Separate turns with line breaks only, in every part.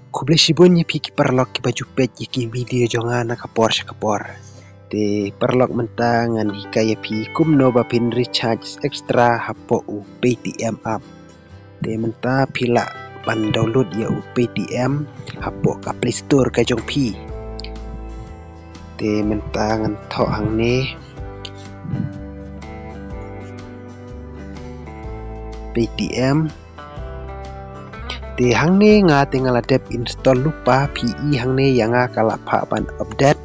Kublesibonye piki parlok ki baju pet ki video jonga kapor kapor. Te parlok mentangan hikaya pi kumno bapin recharge extra hapo u PTM app. Te menta pila ban download ya u PTM hapo ka Play Store ka jong pi. Te mentangan tho hang ne PTM. Te hang ne nga tinggal adep install lupa PE hang ne yang kala pa ban update.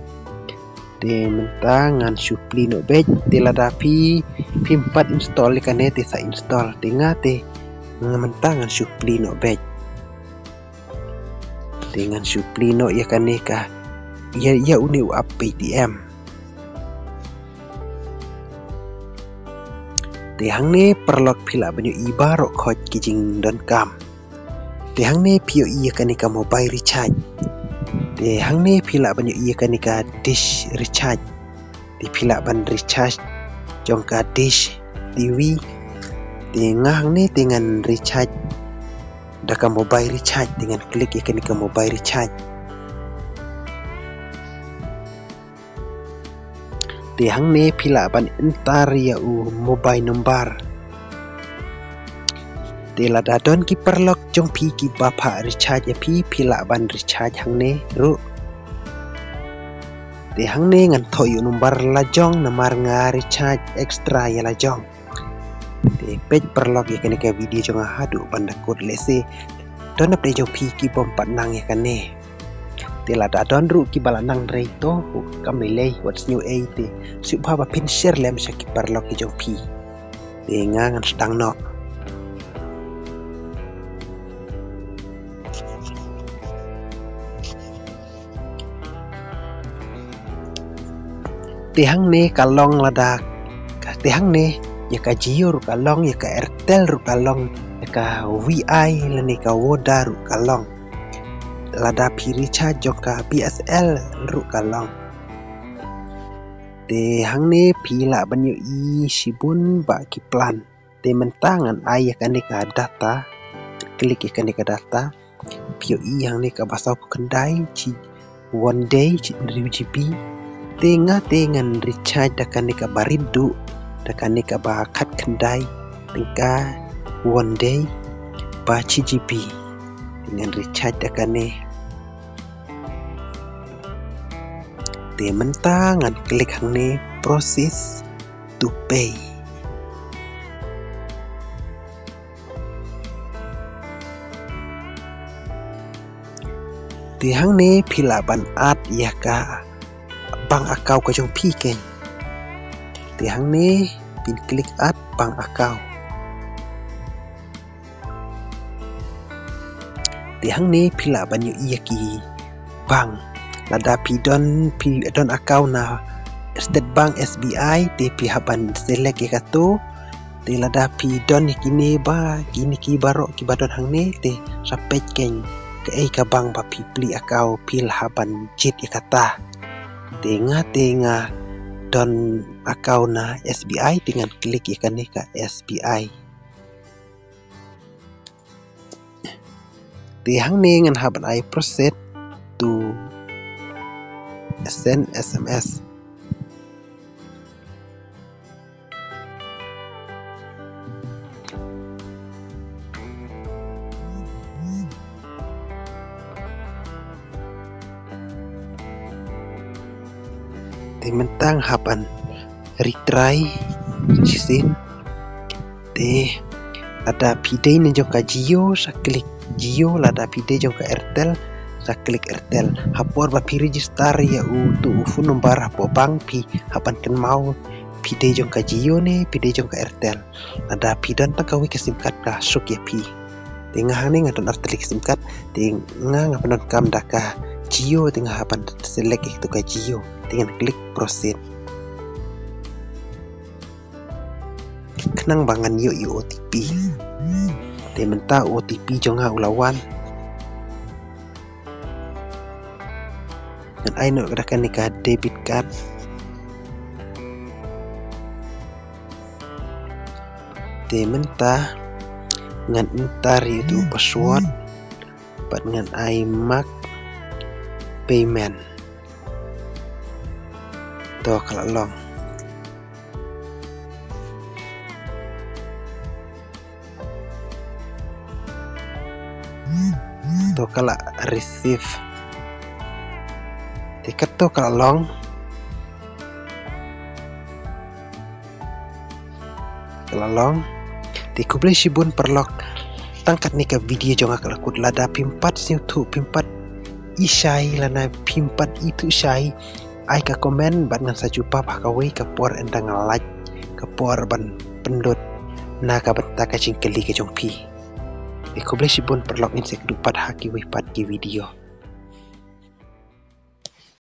Te mentangan supli no bej te lada pi 4 install kan ne te sa install tinga te mentangan supli no bej. Dengan supli no ya kan ne ka ya uni up PTM. Te hang ne perlok pila banyu ibarok khoj kijing don kam. Te hang ne pio iya kanika mobile recharge. Te hang ne pila banyak iya kanika dish recharge. Te pila ban recharge jongka dish TV. Te ngahang ne dengan recharge daka mobile recharge dengan klik iya kanika mobile recharge. Te hang ne pila ban entar ya u mobile number. Te lada don ki perlok jong pi ki bapa recharge ya pi pila ban recharge hang ne ru. Te hang ne ngan thoyu number lajong namar nga recharge extra ya lajong. Te page perlok ya kanika video jong hadu banda kod lese don apde jong pi ki bom patnang ya kane. Te lada don ru ki balanang reito kamilei what's new a te subha ba pin share lem ki perlok ki jong pi. Te ngan stang no. Tehang ne kalong lada tehang ne ya ka Jio ru kalong ya ka Airtel ru kalong ya ka VI lene ka Voda ru kalong lada pi recharge jong ka BSL ru kalong. Tehang ne pila banyu i sibun ba ki plan te mentangan ai ya ka data klik ya ka data pio i yang ne ka basau kendai ci 1 day ci 1000 GB. Dengan recharge dakan nika barindu dakan nika bakat kendai nika 1 day baci GB dengan recharge dakan ne te mentangan klik hang ne process to pay. Te hang ne pila ban ad ya ka bank account ka jong pi ken. Te hang ne pin klik add bank account. Te hang ne pila banyu iya ki bank lada pi don account na State Bank SBI te pi haban select ya kato te lada pi don kini ba kini ki barok ki badon hang ne te sapet ken ke ka bank ba pi pli account pil haban jit ya kata. Tengah don account na SBI dengan klik ya kan ka SBI. Tehang ne ngan haban ai process to send SMS. Mentang hapan retry sin te ada pide ni jong ka Jio sa klik Jio lada pide jong ka Airtel sa klik Airtel hapor ba pi register ya tu phone number hapo bank pi hapan ken mau pide jong ka Jio ne pide jong ka Airtel lada pidan ta kawi ka sim card ka suk ya pi tengah ne ngadon artelik sim card tengah ngapanon kam daka Jio tengah hapan select itu ka Jio dengan klik proceed. Kenang bangan yo OTP. Te menta OTP jonga ulawan. Dan ai no gerakan nika debit card. Te menta ngan entar itu password pat ngan iMac payment to kala long to kala receive tiket to kala long di kublai sibun perlok tangkat nika video jonga kelakut lada pimpat siu tu pimpat isai lana pimpat itu isai ai ka komen ban ngan sajupa pakawai ka por endang like ka por ban pendut na ka benta ka cingkeli ke jongpi di kublai sibun perlok insek dupat haki wipat ki video